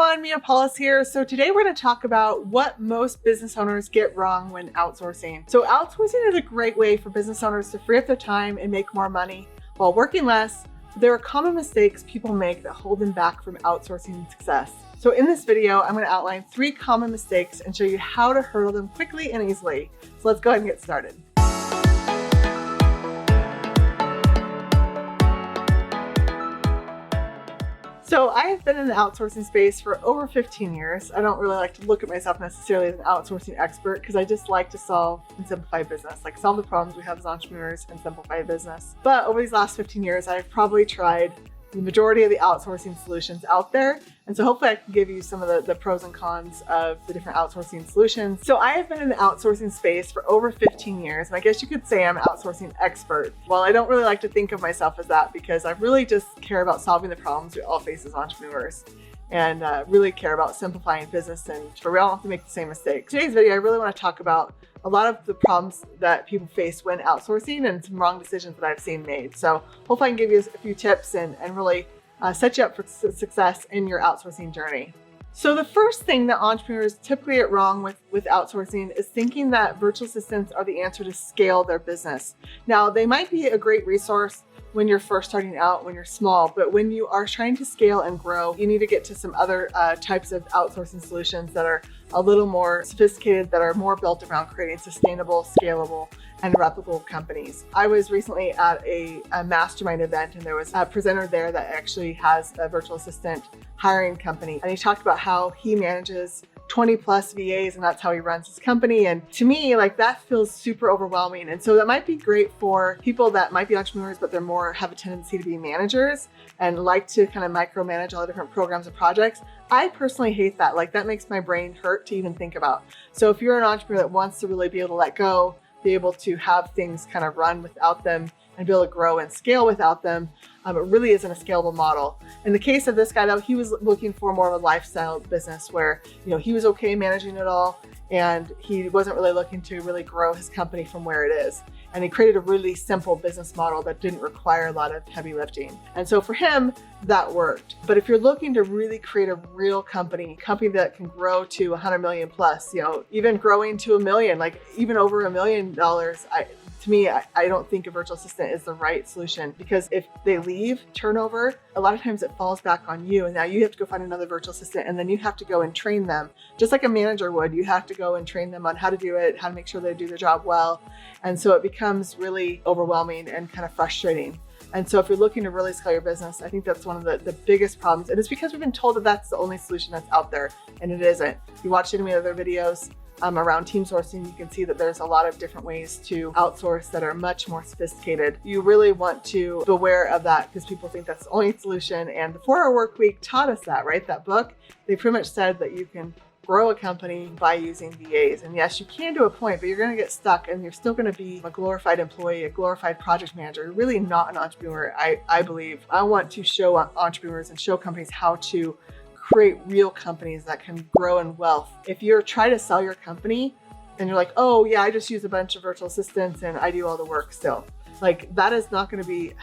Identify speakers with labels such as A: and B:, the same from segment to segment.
A: everyone, Mia Paulus here. So today we're going to talk about what most business owners get wrong when outsourcing. So outsourcing is a great way for business owners to free up their time and make more money while working less. There are common mistakes people make that hold them back from outsourcing success. So in this video, I'm going to outline 3 common mistakes and show you how to hurdle them quickly and easily. So let's go ahead and get started. So I have been in the outsourcing space for over 15 years. I don't really like to look at myself necessarily as an outsourcing expert because I just like to solve and simplify business, like solve the problems we have as entrepreneurs and simplify business. But over these last 15 years, I've probably tried the majority of the outsourcing solutions out there. And so hopefully I can give you some of the pros and cons of the different outsourcing solutions. So I have been in the outsourcing space for over 15 years. And I guess you could say I'm an outsourcing expert. Well, I don't really like to think of myself as that because I really just care about solving the problems we all face as entrepreneurs and really care about simplifying business and so we all have to make the same mistakes. Today's video, I really want to talk about a lot of the problems that people face when outsourcing and some wrong decisions that I've seen made. So hopefully I can give you a few tips and really set you up for success in your outsourcing journey. So the first thing that entrepreneurs typically get wrong with outsourcing is thinking that virtual assistants are the answer to scale their business. Now, they might be a great resource when you're first starting out, when you're small, but when you are trying to scale and grow, you need to get to some other types of outsourcing solutions that are a little more sophisticated, that are more built around creating sustainable, scalable, and replicable companies. I was recently at a mastermind event and there was a presenter there that actually has a virtual assistant hiring company. And he talked about how he manages 20 plus VAs and that's how he runs his company. And to me, like that feels super overwhelming. And so that might be great for people that might be entrepreneurs, but they're more have a tendency to be managers and like to kind of micromanage all the different programs and projects. I personally hate that. Like that makes my brain hurt to even think about. So if you're an entrepreneur that wants to really be able to let go, be able to have things kind of run without them and be able to grow and scale without them, it really isn't a scalable model. In the case of this guy though, he was looking for more of a lifestyle business where, he was okay managing it all and he wasn't really looking to really grow his company from where it is. And he created a really simple business model that didn't require a lot of heavy lifting. And so for him, that worked. But if you're looking to really create a real company that can grow to 100 million plus, even growing to $1 million, like even over $1 million, to me, I don't think a virtual assistant is the right solution because if they leave turnover, a lot of times it falls back on you. And now you have to go find another virtual assistant and then you have to go and train them just like a manager would. You have to go and train them on how to do it, how to make sure they do their job well. And so it becomes really overwhelming and kind of frustrating. And so if you're looking to really scale your business, I think that's one of the biggest problems. And it's because we've been told that that's the only solution that's out there, and it isn't. If you watch any of my other videos around team sourcing, you can see that there's a lot of different ways to outsource that are much more sophisticated. You really want to be aware of that because people think that's the only solution. And the 4-Hour Workweek taught us that, right? That book, they pretty much said that you can grow a company by using VAs. And yes, you can to a point, but you're going to get stuck and you're still going to be a glorified employee, a glorified project manager. You're really not an entrepreneur, I believe. I want to show entrepreneurs and show companies how to create real companies that can grow in wealth. If you're trying to sell your company and you're like, oh yeah, I just use a bunch of virtual assistants and I do all the work still. Like that is not going to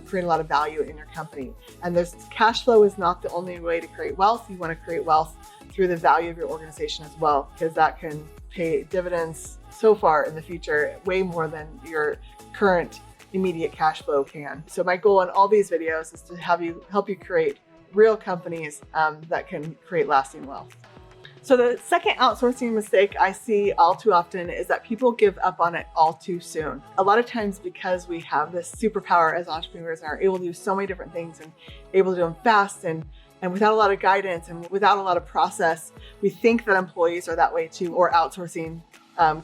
A: create a lot of value in your company. And there's cash flow is not the only way to create wealth. You want to create wealth through the value of your organization as well, because that can pay dividends so far in the future, way more than your current immediate cash flow can. So my goal in all these videos is to help you create real companies that can create lasting wealth. So the second outsourcing mistake I see all too often is that people give up on it all too soon. A lot of times because we have this superpower as entrepreneurs and are able to do so many different things and able to do them fast and without a lot of guidance and without a lot of process, we think that employees are that way too, or outsourcing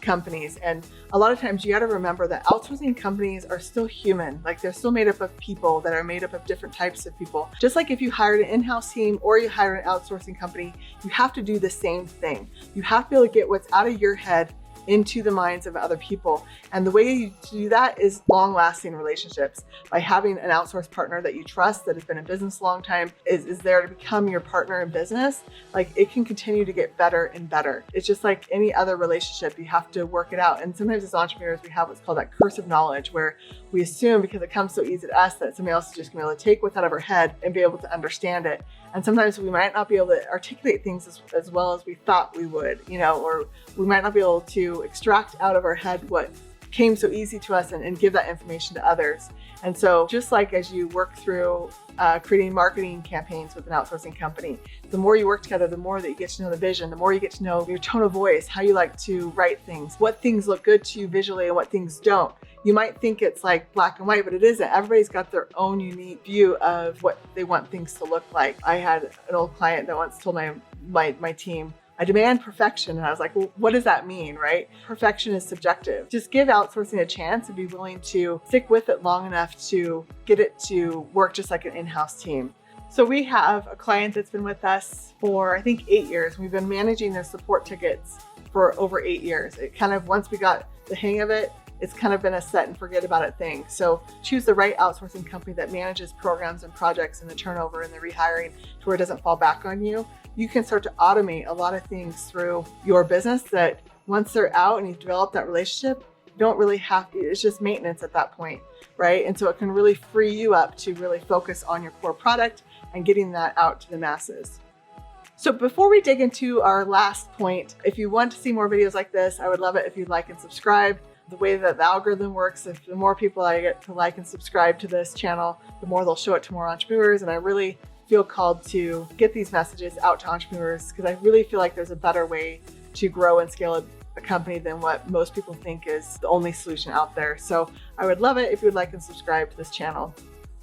A: companies. And a lot of times you got to remember that outsourcing companies are still human. Like they're still made up of people that are made up of different types of people. Just like if you hired an in-house team or you hire an outsourcing company, you have to do the same thing. You have to be able to get what's out of your head into the minds of other people. And the way to do that is long-lasting relationships. By having an outsourced partner that you trust, that has been in business a long time, is there to become your partner in business, like it can continue to get better and better. It's just like any other relationship, you have to work it out. And sometimes as entrepreneurs, we have what's called that curse of knowledge, where we assume because it comes so easy to us that somebody else is just gonna be able to take what's out of our head and be able to understand it. And sometimes we might not be able to articulate things as well as we thought we would, or we might not be able to extract out of our head what came so easy to us and give that information to others. And so just like as you work through creating marketing campaigns with an outsourcing company, the more you work together, the more that you get to know the vision, the more you get to know your tone of voice, how you like to write things, what things look good to you visually and what things don't. You might think it's like black and white, but it isn't. Everybody's got their own unique view of what they want things to look like. I had an old client that once told my team, I demand perfection. And I was like, well, what does that mean, right? Perfection is subjective. Just give outsourcing a chance and be willing to stick with it long enough to get it to work just like an in-house team. So we have a client that's been with us for, I think, 8 years. We've been managing their support tickets for over 8 years. It kind of, once we got the hang of it, it's kind of been a set and forget about it thing. So choose the right outsourcing company that manages programs and projects and the turnover and the rehiring to where it doesn't fall back on you. You can start to automate a lot of things through your business that once they're out and you've developed that relationship, you don't really have to, it's just maintenance at that point, right? And so it can really free you up to really focus on your core product and getting that out to the masses. So before we dig into our last point, if you want to see more videos like this, I would love it if you'd like and subscribe. The way that the algorithm works, if the more people I get to like and subscribe to this channel, the more they'll show it to more entrepreneurs. And I really feel called to get these messages out to entrepreneurs because I really feel like there's a better way to grow and scale a company than what most people think is the only solution out there. So I would love it if you would like and subscribe to this channel.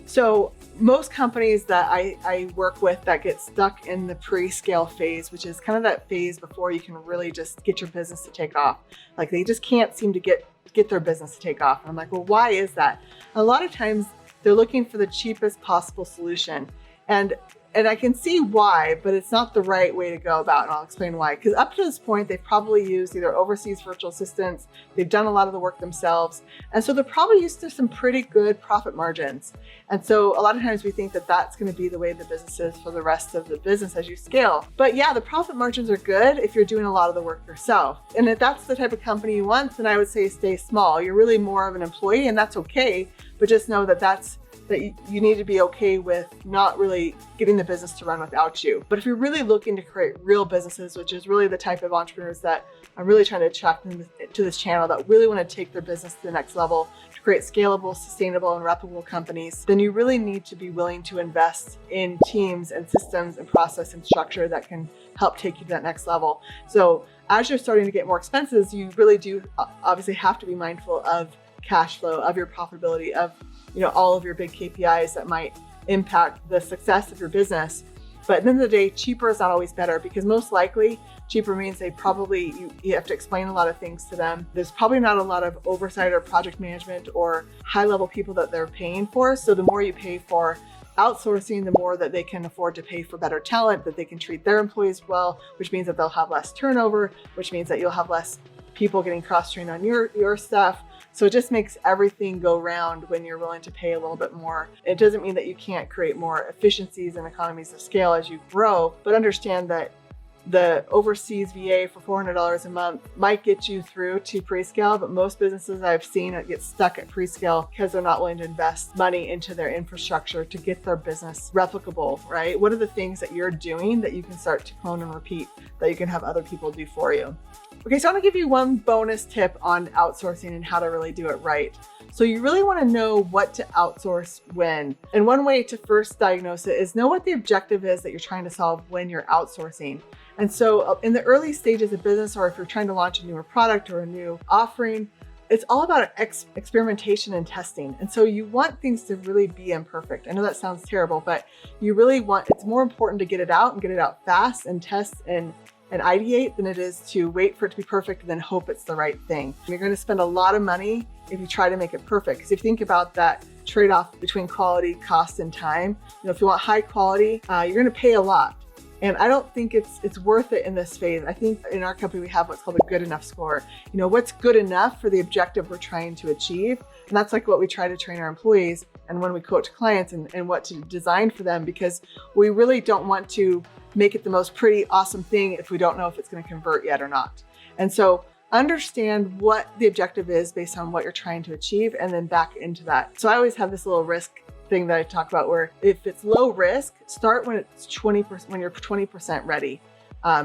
A: So most companies that I work with that get stuck in the pre-scale phase, which is kind of that phase before you can really just get your business to take off. Like they just can't seem to get their business to take off. And I'm like, well, why is that? A lot of times they're looking for the cheapest possible solution. And I can see why, but it's not the right way to go about it. And I'll explain why. Because up to this point, they've probably used either overseas virtual assistants, they've done a lot of the work themselves. And so they're probably used to some pretty good profit margins. And so a lot of times we think that that's going to be the way the business is for the rest of the business as you scale. But yeah, the profit margins are good if you're doing a lot of the work yourself. And if that's the type of company you want, then I would say stay small. You're really more of an employee and that's okay. But just know that you need to be okay with not really getting the business to run without you. But if you're really looking to create real businesses, which is really the type of entrepreneurs that I'm really trying to attract them to this channel, that really want to take their business to the next level, to create scalable, sustainable, and replicable companies, then you really need to be willing to invest in teams and systems and process and structure that can help take you to that next level. So as you're starting to get more expenses, you really do obviously have to be mindful of cash flow, of your profitability, of all of your big KPIs that might impact the success of your business. But at the end of the day, cheaper is not always better because most likely cheaper means you have to explain a lot of things to them. There's probably not a lot of oversight or project management or high level people that they're paying for. So the more you pay for outsourcing, the more that they can afford to pay for better talent, that they can treat their employees well, which means that they'll have less turnover, which means that you'll have less people getting cross-trained on your stuff. So it just makes everything go round when you're willing to pay a little bit more. It doesn't mean that you can't create more efficiencies and economies of scale as you grow, but understand that the overseas VA for $400 a month might get you through to pre-scale, but most businesses I've seen get stuck at pre-scale because they're not willing to invest money into their infrastructure to get their business replicable, right? What are the things that you're doing that you can start to clone and repeat that you can have other people do for you? Okay, so I want to give you one bonus tip on outsourcing and how to really do it right. So you really want to know what to outsource when. And one way to first diagnose it is know what the objective is that you're trying to solve when you're outsourcing. And so in the early stages of business, or if you're trying to launch a newer product or a new offering, it's all about experimentation and testing. And so you want things to really be imperfect. I know that sounds terrible, but it's more important to get it out and get it out fast and test and ideate than it is to wait for it to be perfect and then hope it's the right thing. You're going to spend a lot of money if you try to make it perfect. Because if you think about that trade-off between quality, cost, and time, if you want high quality, you're going to pay a lot. And I don't think it's worth it in this phase. I think in our company, we have what's called a good enough score. What's good enough for the objective we're trying to achieve. And that's like what we try to train our employees and when we coach clients and what to design for them, because we really don't want to make it the most pretty, awesome thing if we don't know if it's going to convert yet or not. And so understand what the objective is based on what you're trying to achieve and then back into that. So I always have this little risk thing that I talk about where if it's low risk, start when it's 20%, when you're 20% ready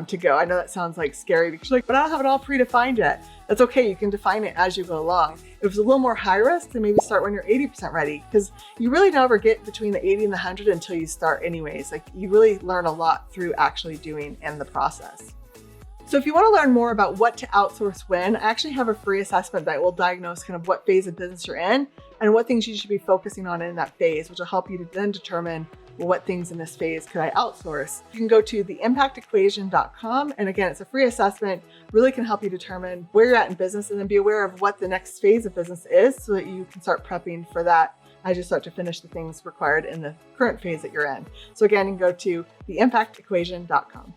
A: to go. I know that sounds like scary because you're like, but I don't have it all predefined yet. That's okay. You can define it as you go along. If it's a little more high risk, then maybe start when you're 80% ready, because you really never get between the 80 and the 100 until you start anyways. Like, you really learn a lot through actually doing and the process. So if you want to learn more about what to outsource when, I actually have a free assessment that will diagnose kind of what phase of business you're in and what things you should be focusing on in that phase, which will help you to then determine, well, what things in this phase could I outsource? You can go to theimpactequation.com. And again, it's a free assessment, really can help you determine where you're at in business and then be aware of what the next phase of business is so that you can start prepping for that as you start to finish the things required in the current phase that you're in. So again, you can go to theimpactequation.com.